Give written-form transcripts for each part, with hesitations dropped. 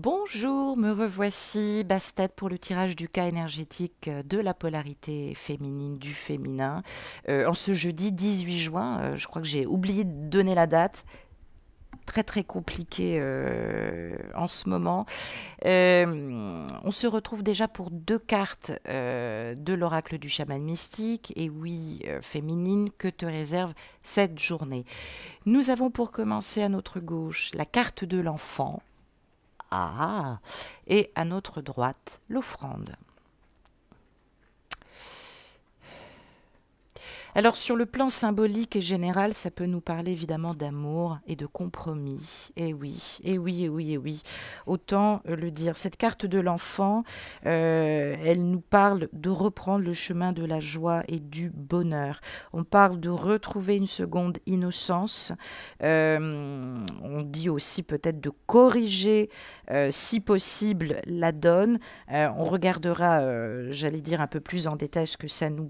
Bonjour, me revoici, Bastet pour le tirage du cas énergétique de la polarité féminine, du féminin. En ce jeudi 18 juin, je crois que j'ai oublié de donner la date. Très très compliqué en ce moment. On se retrouve déjà pour deux cartes de l'oracle du chaman mystique. Et oui, féminine, que te réserve cette journée? Nous avons pour commencer à notre gauche la carte de l'enfant. Ah, et à notre droite, l'offrande. Alors sur le plan symbolique et général, ça peut nous parler évidemment d'amour et de compromis. Et oui, et oui, et oui, et oui. Autant le dire. Cette carte de l'enfant, elle nous parle de reprendre le chemin de la joie et du bonheur. On parle de retrouver une seconde innocence. On dit aussi peut-être de corriger, si possible, la donne. On regardera, j'allais dire un peu plus en détail ce que ça nous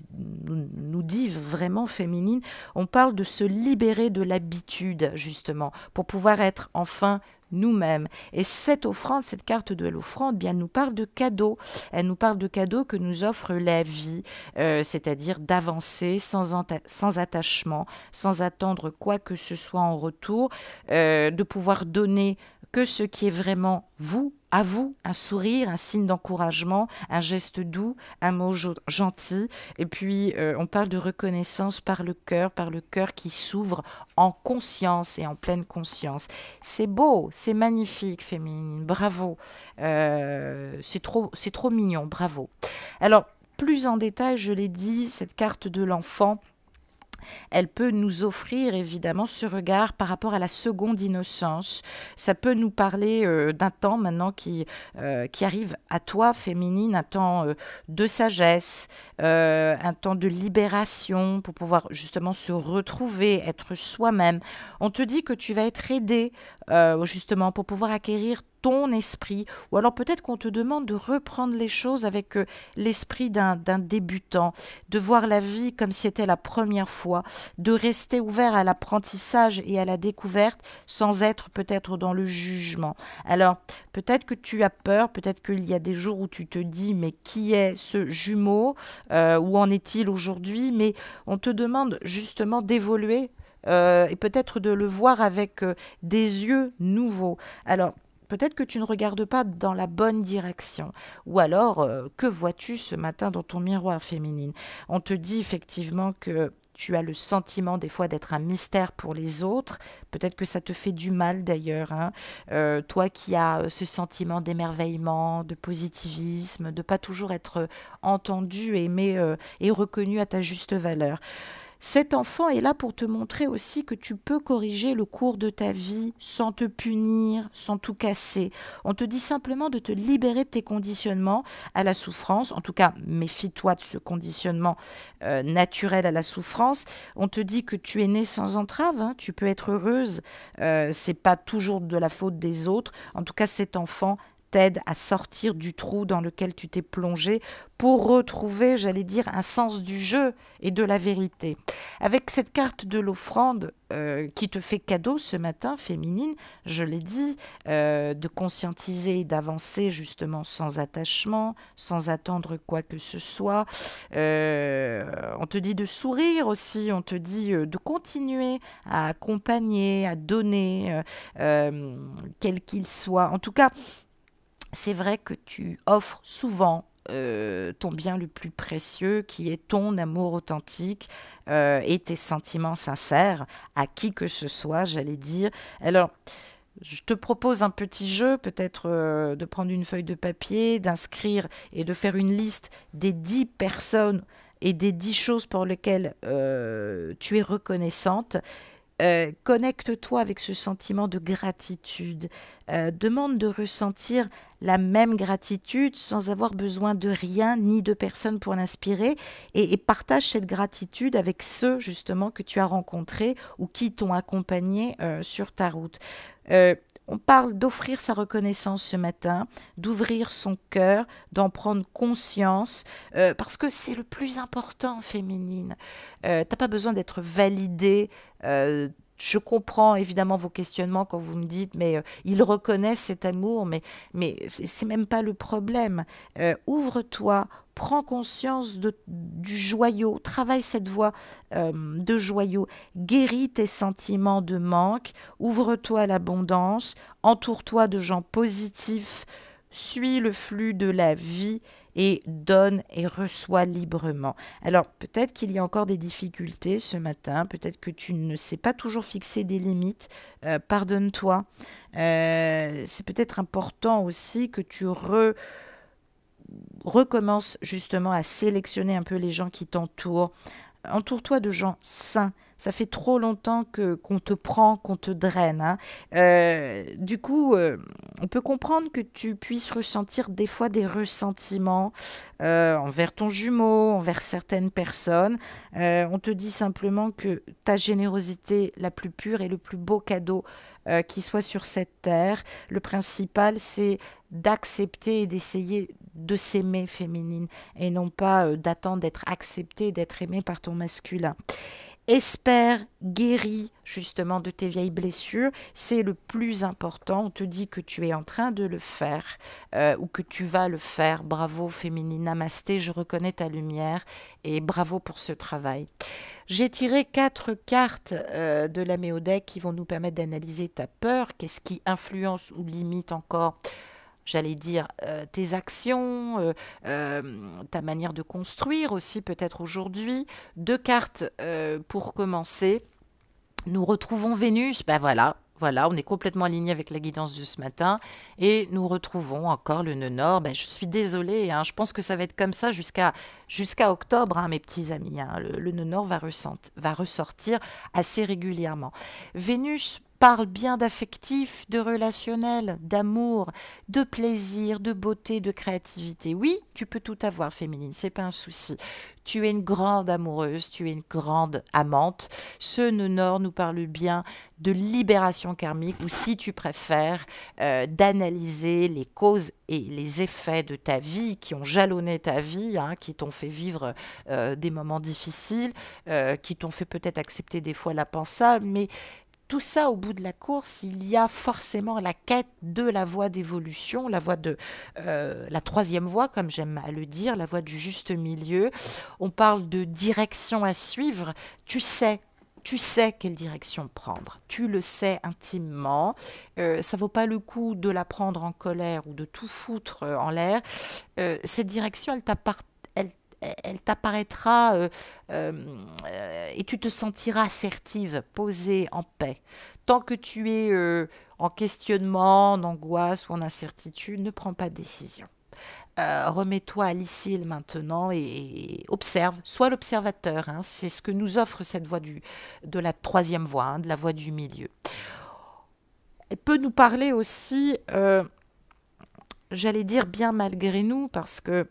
dit vraiment féminine. On parle de se libérer de l'habitude, justement, pour pouvoir être enfin nous-mêmes. Et cette offrande, cette carte de l'offrande, bien, nous parle de cadeaux. Elle nous parle de cadeaux que nous offre la vie, c'est-à-dire d'avancer sans attachement, sans attendre quoi que ce soit en retour, de pouvoir donner que ce qui est vraiment vous, à vous, un sourire, un signe d'encouragement, un geste doux, un mot gentil. Et puis, on parle de reconnaissance par le cœur qui s'ouvre en conscience et en pleine conscience. C'est beau, c'est magnifique, féminine, bravo. C'est trop mignon, bravo. Alors, plus en détail, je l'ai dit, cette carte de l'enfant, elle peut nous offrir évidemment ce regard par rapport à la seconde innocence. Ça peut nous parler d'un temps maintenant qui arrive à toi, féminine, un temps de sagesse, un temps de libération pour pouvoir justement se retrouver, être soi-même. On te dit que tu vas être aidé justement pour pouvoir acquérir ton esprit, ou alors peut-être qu'on te demande de reprendre les choses avec l'esprit d'un débutant, de voir la vie comme si c'était la première fois, de rester ouvert à l'apprentissage et à la découverte sans être peut-être dans le jugement. Alors peut-être que tu as peur, peut-être qu'il y a des jours où tu te dis mais qui est ce jumeau, où en est-il aujourd'hui, mais on te demande justement d'évoluer et peut-être de le voir avec des yeux nouveaux. Alors, peut-être que tu ne regardes pas dans la bonne direction. Ou alors, que vois-tu ce matin dans ton miroir féminine? On te dit effectivement que tu as le sentiment des fois d'être un mystère pour les autres. Peut-être que ça te fait du mal d'ailleurs, hein. Toi qui as ce sentiment d'émerveillement, de positivisme, de pas toujours être entendu, aimé et reconnu à ta juste valeur. Cet enfant est là pour te montrer aussi que tu peux corriger le cours de ta vie sans te punir, sans tout casser. On te dit simplement de te libérer de tes conditionnements à la souffrance. En tout cas, méfie-toi de ce conditionnement naturel à la souffrance. On te dit que tu es née sans entrave, hein, tu peux être heureuse. C'est pas toujours de la faute des autres. En tout cas, cet enfant t'aide à sortir du trou dans lequel tu t'es plongé pour retrouver, j'allais dire, un sens du jeu et de la vérité. Avec cette carte de l'offrande qui te fait cadeau ce matin, féminine, je l'ai dit, de conscientiser et d'avancer justement sans attachement, sans attendre quoi que ce soit. On te dit de sourire aussi, on te dit de continuer à accompagner, à donner, quel qu'il soit. En tout cas, c'est vrai que tu offres souvent ton bien le plus précieux, qui est ton amour authentique et tes sentiments sincères, à qui que ce soit, j'allais dire. Alors, je te propose un petit jeu, peut-être de prendre une feuille de papier, d'inscrire et de faire une liste des 10 personnes et des 10 choses pour lesquelles tu es reconnaissante. Connecte-toi avec ce sentiment de gratitude. Demande de ressentir la même gratitude sans avoir besoin de rien ni de personne pour l'inspirer et partage cette gratitude avec ceux justement que tu as rencontrés ou qui t'ont accompagné sur ta route. On parle d'offrir sa reconnaissance ce matin, d'ouvrir son cœur, d'en prendre conscience, parce que c'est le plus important, féminine. T'as pas besoin d'être validée je comprends évidemment vos questionnements quand vous me dites, mais ils reconnaissent cet amour, mais c'est même pas le problème. Ouvre-toi, prends conscience du joyau, travaille cette voie de joyau, guéris tes sentiments de manque, ouvre-toi à l'abondance, entoure-toi de gens positifs, suis le flux de la vie et donne et reçois librement. Alors peut-être qu'il y a encore des difficultés ce matin, peut-être que tu ne sais pas toujours fixer des limites, pardonne-toi. C'est peut-être important aussi que tu recommences justement à sélectionner un peu les gens qui t'entourent. Entoure-toi de gens sains. Ça fait trop longtemps qu'on te prend, qu'on te draine, hein. Du coup, on peut comprendre que tu puisses ressentir des fois des ressentiments envers ton jumeau, envers certaines personnes. On te dit simplement que ta générosité la plus pure est le plus beau cadeau qui soit sur cette terre. Le principal, c'est d'accepter et d'essayer de s'aimer féminine et non pas d'attendre d'être acceptée, d'être aimée par ton masculin. Espère, guéris justement de tes vieilles blessures, c'est le plus important. On te dit que tu es en train de le faire ou que tu vas le faire. Bravo féminine, namasté, je reconnais ta lumière et bravo pour ce travail. J'ai tiré 4 cartes de la Méodec qui vont nous permettre d'analyser ta peur, qu'est-ce qui influence ou limite encore, j'allais dire, tes actions, ta manière de construire aussi peut-être aujourd'hui. 2 cartes pour commencer. Nous retrouvons Vénus, ben voilà. Voilà, on est complètement aligné avec la guidance de ce matin et nous retrouvons encore le nœud nord. Ben, je suis désolée, hein, je pense que ça va être comme ça jusqu'à octobre, hein, mes petits amis. Hein. Le nœud nord va ressortir assez régulièrement. Vénus parle bien d'affectif, de relationnel, d'amour, de plaisir, de beauté, de créativité. Oui, tu peux tout avoir, féminine, c'est pas un souci. Tu es une grande amoureuse, tu es une grande amante. Ce nœud nord nous parle bien de libération karmique ou, si tu préfères, d'analyser les causes et les effets de ta vie qui ont jalonné ta vie, hein, qui t'ont fait vivre des moments difficiles, qui t'ont fait peut-être accepter des fois l'impensable, mais tout ça, au bout de la course, il y a forcément la quête de la voie d'évolution, la voie de la troisième voie, comme j'aime à le dire, la voie du juste milieu. On parle de direction à suivre. Tu sais quelle direction prendre. Tu le sais intimement. Ça vaut pas le coup de la prendre en colère ou de tout foutre en l'air. Cette direction, elle t'apparaîtra et tu te sentiras assertive, posée, en paix. Tant que tu es en questionnement, en angoisse ou en incertitude, ne prends pas de décision. Remets-toi à l'ici et le maintenant et observe, sois l'observateur. Hein, c'est ce que nous offre cette voie de la troisième voie, hein, de la voie du milieu. Elle peut nous parler aussi, j'allais dire bien malgré nous, parce que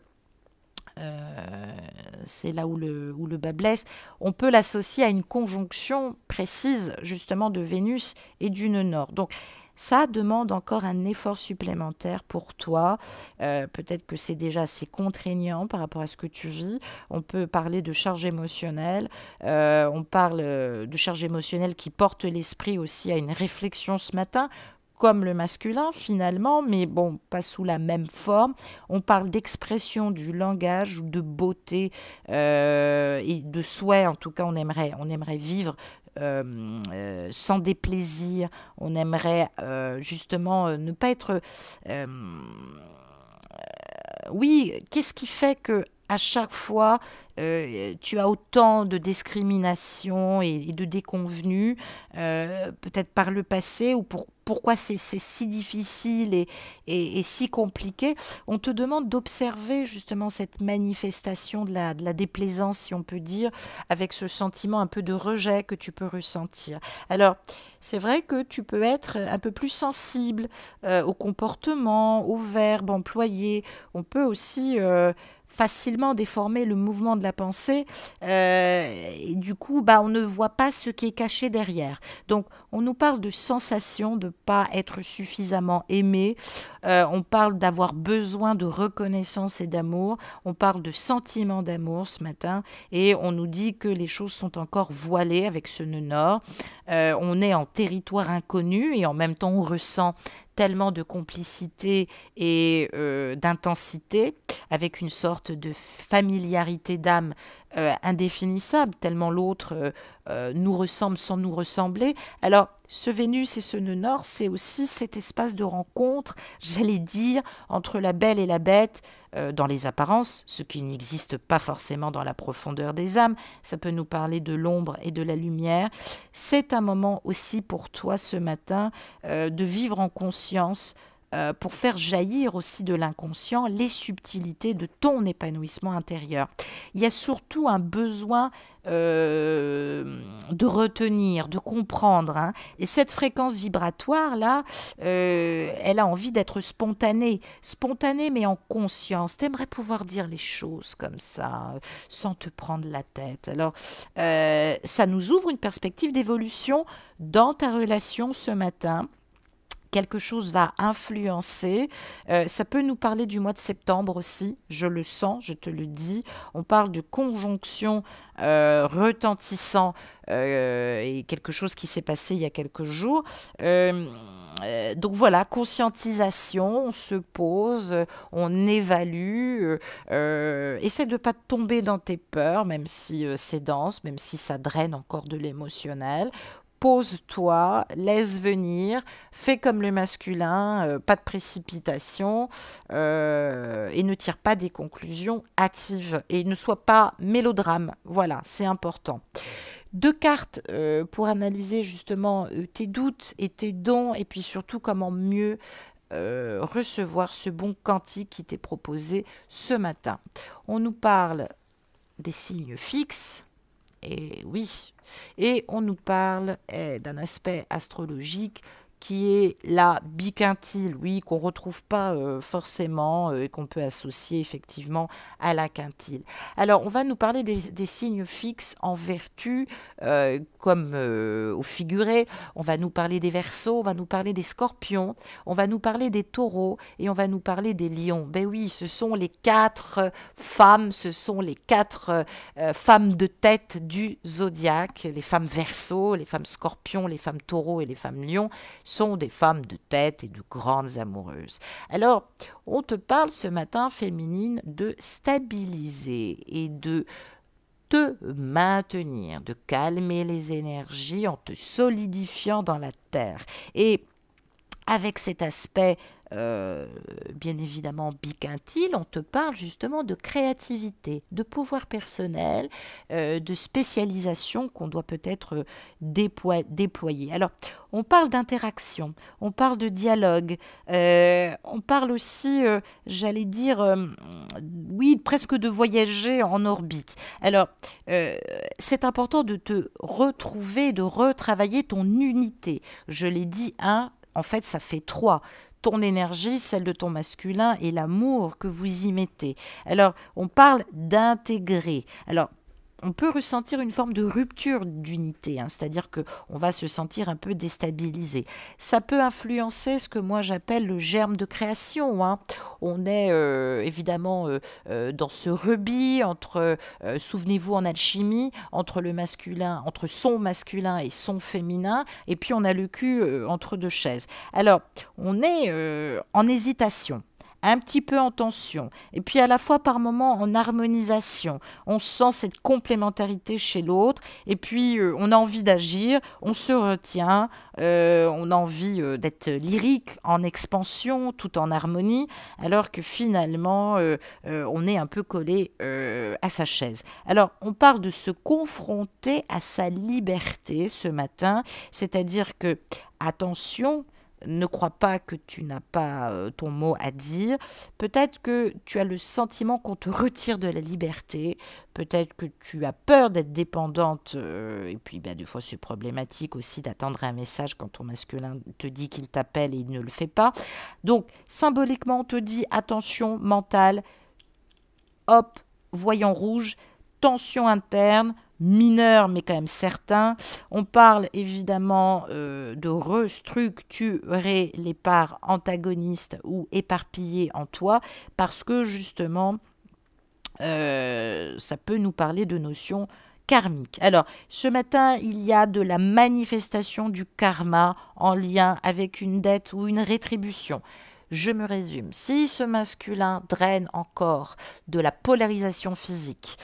c'est là où le bas blesse, on peut l'associer à une conjonction précise justement de Vénus et du nœud nord. Donc ça demande encore un effort supplémentaire pour toi. Peut-être que c'est déjà assez contraignant par rapport à ce que tu vis. On peut parler de charge émotionnelle. On parle de charge émotionnelle qui porte l'esprit aussi à une réflexion ce matin, comme le masculin finalement, mais bon, pas sous la même forme. On parle d'expression du langage ou de beauté et de souhait. En tout cas, on aimerait vivre sans déplaisir. On aimerait justement ne pas être... oui, qu'est-ce qui fait que à chaque fois, tu as autant de discrimination et de déconvenues, peut-être par le passé, ou pourquoi c'est si difficile et si compliqué. On te demande d'observer justement cette manifestation de la déplaisance, si on peut dire, avec ce sentiment un peu de rejet que tu peux ressentir. Alors, c'est vrai que tu peux être un peu plus sensible au comportement, aux verbes employés. On peut aussi facilement déformer le mouvement de la pensée et du coup on ne voit pas ce qui est caché derrière. Donc on nous parle de sensation de ne pas être suffisamment aimé, on parle d'avoir besoin de reconnaissance et d'amour, on parle de sentiment d'amour ce matin et on nous dit que les choses sont encore voilées avec ce nœud nord. On est en territoire inconnu et en même temps on ressent tellement de complicité et d'intensité, avec une sorte de familiarité d'âme indéfinissable, tellement l'autre nous ressemble sans nous ressembler. Alors, ce Vénus et ce nœud nord, c'est aussi cet espace de rencontre, j'allais dire, entre la belle et la bête, dans les apparences, ce qui n'existe pas forcément dans la profondeur des âmes. Ça peut nous parler de l'ombre et de la lumière. C'est un moment aussi pour toi ce matin de vivre en conscience, pour faire jaillir aussi de l'inconscient les subtilités de ton épanouissement intérieur. Il y a surtout un besoin de retenir, de comprendre. Hein. Et cette fréquence vibratoire-là, elle a envie d'être spontanée. Spontanée mais en conscience. T'aimerais pouvoir dire les choses comme ça, sans te prendre la tête. Alors, ça nous ouvre une perspective d'évolution dans ta relation ce matin. Quelque chose va influencer. Ça peut nous parler du mois de septembre aussi, je le sens, je te le dis. On parle de conjonction retentissant et quelque chose qui s'est passé il y a quelques jours. Donc voilà, conscientisation, on se pose, on évalue, essaie de ne pas tomber dans tes peurs, même si c'est dense, même si ça draine encore de l'émotionnel. Pose-toi, laisse venir, fais comme le masculin, pas de précipitation et ne tire pas des conclusions hâtives et ne sois pas mélodrame. Voilà, c'est important. 2 cartes pour analyser justement tes doutes et tes dons et puis surtout comment mieux recevoir ce bon quantique qui t'est proposé ce matin. On nous parle des signes fixes. Et oui, et on nous parle d'un aspect astrologique qui est la biquintile, oui, qu'on ne retrouve pas forcément et qu'on peut associer effectivement à la quintile. Alors, on va nous parler des signes fixes en vertu, comme au figuré, on va nous parler des Verseaux, on va nous parler des Scorpions, on va nous parler des Taureaux et on va nous parler des Lions. Ben oui, ce sont les 4 femmes, ce sont les 4 femmes de tête du zodiaque, les femmes Verseaux, les femmes Scorpions, les femmes Taureaux et les femmes Lions sont des femmes de tête et de grandes amoureuses. Alors, on te parle ce matin, féminine, de stabiliser et de te maintenir, de calmer les énergies en te solidifiant dans la terre. Et avec cet aspect bien évidemment biquintile, on te parle justement de créativité, de pouvoir personnel, de spécialisation qu'on doit peut-être déployer. Alors, on parle d'interaction, on parle de dialogue, on parle aussi, j'allais dire, oui, presque de voyager en orbite. Alors, c'est important de te retrouver, de retravailler ton unité. Je l'ai dit, en fait, ça fait 3. Ton énergie, celle de ton masculin et l'amour que vous y mettez. Alors, on parle d'intégrer. Alors, on peut ressentir une forme de rupture d'unité, c'est-à-dire qu'on va se sentir un peu déstabilisé. Ça peut influencer ce que moi j'appelle le germe de création. On est évidemment dans ce rebis entre, souvenez-vous en alchimie, entre le masculin, entre son masculin et son féminin, et puis on a le cul entre 2 chaises. Alors, on est en hésitation, un petit peu en tension, et puis à la fois par moments en harmonisation. On sent cette complémentarité chez l'autre, et puis on a envie d'agir, on se retient, on a envie d'être lyrique, en expansion, tout en harmonie, alors que finalement, on est un peu collé à sa chaise. Alors, on parle de se confronter à sa liberté ce matin, c'est-à-dire que, attention, ne crois pas que tu n'as pas ton mot à dire. Peut-être que tu as le sentiment qu'on te retire de la liberté. Peut-être que tu as peur d'être dépendante. Et puis, des fois, c'est problématique aussi d'attendre un message quand ton masculin te dit qu'il t'appelle et il ne le fait pas. Donc, symboliquement, on te dit attention mentale. hop, voyant rouge, tension interne, mineur mais quand même certain. On parle évidemment de restructurer les parts antagonistes ou éparpillées en toi parce que justement ça peut nous parler de notions karmiques. Alors, ce matin, il y a de la manifestation du karma en lien avec une dette ou une rétribution. Je me résume. Si ce masculin draine encore de la polarisation physique,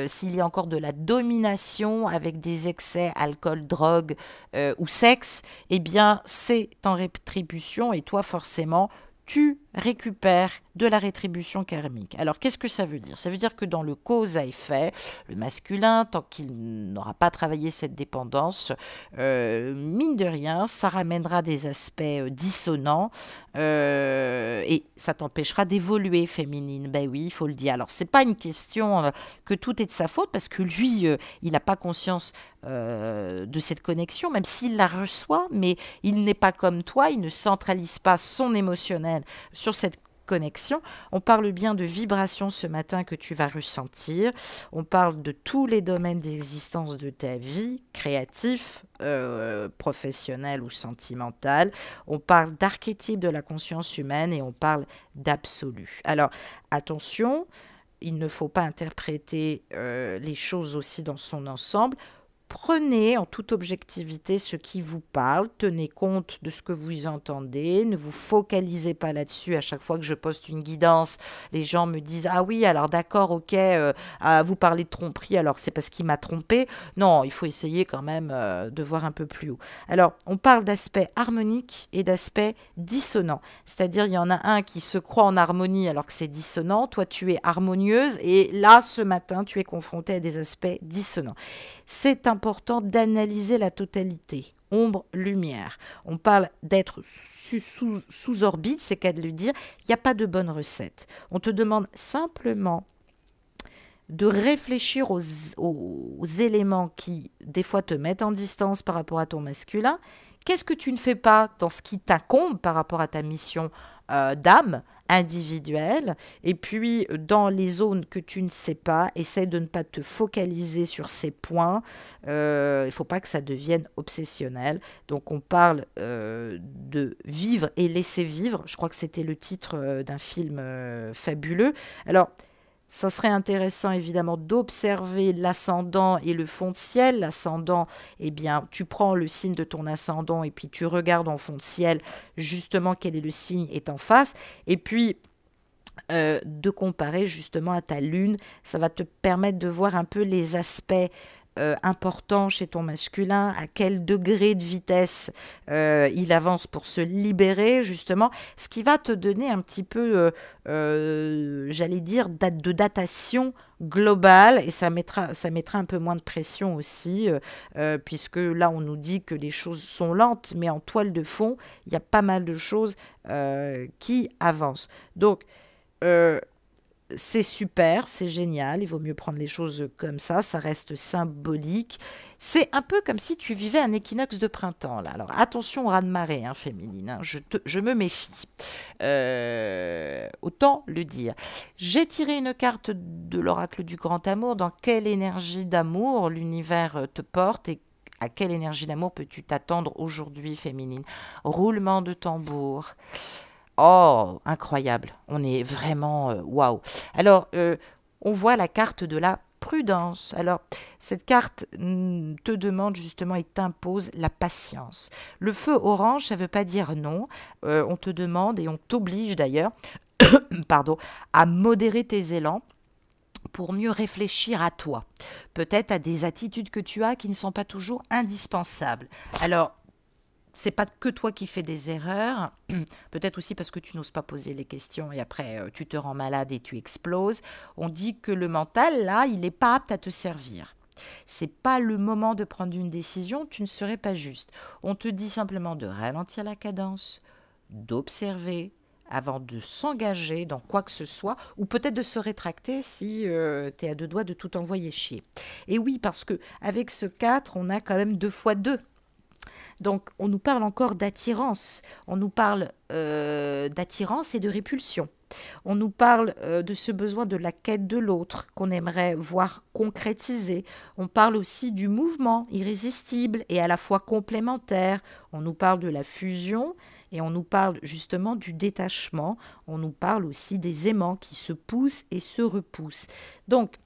s'il y a encore de la domination avec des excès, alcool, drogue ou sexe, eh bien, c'est en rétribution et toi, forcément, tu récupères de la rétribution karmique. Alors, qu'est-ce que ça veut dire? Ça veut dire que dans le cause à effet, le masculin, tant qu'il n'aura pas travaillé cette dépendance, mine de rien, ça ramènera des aspects dissonants et ça t'empêchera d'évoluer, féminine. Ben oui, il faut le dire. Alors, c'est pas une question que tout est de sa faute parce que lui, il n'a pas conscience de cette connexion, même s'il la reçoit, mais il n'est pas comme toi, il ne centralise pas son émotionnel sur cette connexion. On parle bien de vibrations ce matin que tu vas ressentir. On parle de tous les domaines d'existence de ta vie, créatif, professionnel ou sentimental. On parle d'archétype de la conscience humaine et on parle d'absolu. Alors, attention, il ne faut pas interpréter les choses aussi dans son ensemble. Prenez en toute objectivité ce qui vous parle, tenez compte de ce que vous entendez, ne vous focalisez pas là-dessus. À chaque fois que je poste une guidance, les gens me disent « Ah oui, alors d'accord, ok, vous parlez de tromperie, alors c'est parce qu'il m'a trompé. » Non, il faut essayer quand même de voir un peu plus haut. Alors, on parle d'aspect harmonique et d'aspect dissonant. C'est-à-dire, il y en a un qui se croit en harmonie alors que c'est dissonant. Toi, tu es harmonieuse et là, ce matin, tu es confrontée à des aspects dissonants. C'est important d'analyser la totalité, ombre, lumière. On parle d'être sous orbite, c'est qu'à de le dire, il n'y a pas de bonne recette. On te demande simplement de réfléchir aux éléments qui, des fois, te mettent en distance par rapport à ton masculin. Qu'est-ce que tu ne fais pas dans ce qui t'incombe par rapport à ta mission d'âme individuelle? Et puis, dans les zones que tu ne sais pas, essaie de ne pas te focaliser sur ces points. Il ne faut pas que ça devienne obsessionnel. Donc, on parle de vivre et laisser vivre. Je crois que c'était le titre d'un film fabuleux. Alors, ça serait intéressant évidemment d'observer l'ascendant et le fond de ciel. L'ascendant, eh bien, tu prends le signe de ton ascendant et puis tu regardes en fond de ciel justement quel est le signe est en face. Et puis, de comparer justement à ta lune, ça va te permettre de voir un peu les aspects important chez ton masculin, à quel degré de vitesse il avance pour se libérer justement, ce qui va te donner un petit peu, j'allais dire, de datation globale et ça mettra un peu moins de pression aussi, puisque là on nous dit que les choses sont lentes, mais en toile de fond, il y a pas mal de choses qui avancent. Donc, c'est super, c'est génial, il vaut mieux prendre les choses comme ça reste symbolique. C'est un peu comme si tu vivais un équinoxe de printemps. Là. Alors attention au raz-de-marée, hein, féminine, hein, je me méfie. Autant le dire. J'ai tiré une carte de l'oracle du grand amour. Dans quelle énergie d'amour l'univers te porte et à quelle énergie d'amour peux-tu t'attendre aujourd'hui, féminine? Roulement de tambour. Oh, incroyable. On est vraiment waouh. Alors, on voit la carte de la prudence. Alors, cette carte te demande justement et t'impose la patience. Le feu orange, ça ne veut pas dire non. On te demande et on t'oblige d'ailleurs pardon, à modérer tes élans pour mieux réfléchir à toi. Peut-être à des attitudes que tu as qui ne sont pas toujours indispensables. Alors, c'est pas que toi qui fais des erreurs, peut-être aussi parce que tu n'oses pas poser les questions et après tu te rends malade et tu exploses. On dit que le mental, là, il n'est pas apte à te servir. C'est pas le moment de prendre une décision, tu ne serais pas juste. On te dit simplement de ralentir la cadence, d'observer avant de s'engager dans quoi que ce soit, ou peut-être de se rétracter si tu es à deux doigts de tout envoyer chier. Et oui, parce que avec ce 4, on a quand même 2 fois 2. Donc, on nous parle encore d'attirance. On nous parle d'attirance et de répulsion. On nous parle de ce besoin de la quête de l'autre qu'on aimerait voir concrétisé. On parle aussi du mouvement irrésistible et à la fois complémentaire. On nous parle de la fusion et on nous parle justement du détachement. On nous parle aussi des aimants qui se poussent et se repoussent. Donc,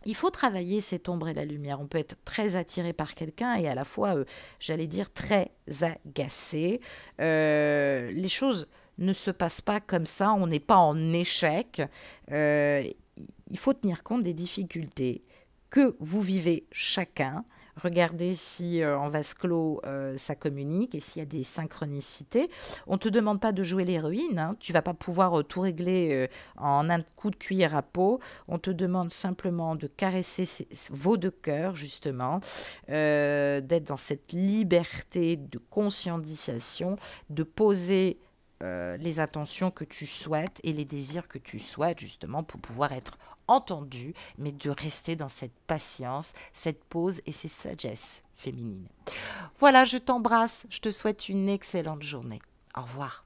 il faut travailler cette ombre et la lumière. On peut être très attiré par quelqu'un et à la fois, j'allais dire, très agacé. Les choses ne se passent pas comme ça, on n'est pas en échec. Euh, il faut tenir compte des difficultés que vous vivez chacun. Regardez si en vase clos ça communique et s'il y a des synchronicités. On ne te demande pas de jouer l'héroïne, hein. Tu ne vas pas pouvoir tout régler en un coup de cuillère à peau. On te demande simplement de caresser vos deux cœurs, justement, d'être dans cette liberté de conscientisation, de poser les attentions que tu souhaites et les désirs que tu souhaites, justement, pour pouvoir être entendu, mais de rester dans cette patience, cette pause et ces sagesses féminines. Voilà, je t'embrasse, je te souhaite une excellente journée. Au revoir.